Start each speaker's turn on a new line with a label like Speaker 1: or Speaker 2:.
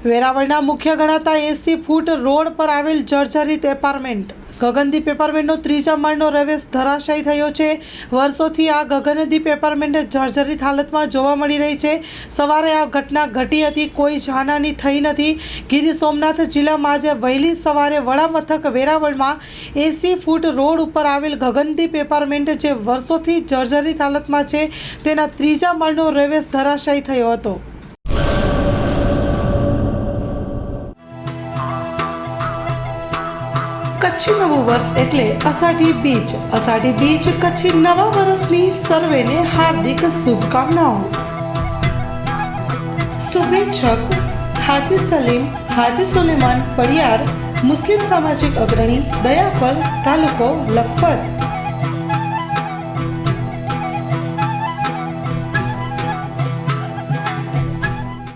Speaker 1: વેરાવળના મુખ્ય ગણાતા 80 foot road પર આવેલ જર્જરિત એપાર્ટમેન્ટ ગગનદીપ એપાર્ટમેન્ટનો ત્રીજા માળનો રવેશ ધરાશાયી થયો છે। વર્ષોથી આ ગગનદીપ એપાર્ટમેન્ટ જર્જરિત હાલતમાં જોવા મળી રહી છે। સવારે આ ઘટના ઘટી હતી, કોઈ જાનહાની થઈ નથી। ગીર સોમનાથ જિલ્લામાં આજે વહેલી સવારે વડા મથક વેરાવળમાં 80 ફૂટ રોડ ઉપર આવેલ ગગનદીપ એપાર્ટમેન્ટ જે વર્ષોથી જર્જરિત હાલતમાં છે તેના ત્રીજા માળનો રવેશ ધરાશાયી થયો હતો। કચ્છી નવું વર્ષ એટલે અષાઢી બીજ। અષાઢી બીજ કચ્છી નવા વર્ષની સર્વેને હાર્દિક શુભકામનાઓ। શુભેચ્છક હાજી સલીમ હાજી સુલેમાન પડિયાર, મુસ્લિમ સામાજિક અગ્રણી, દયાફળ, તાલુકો લખપત।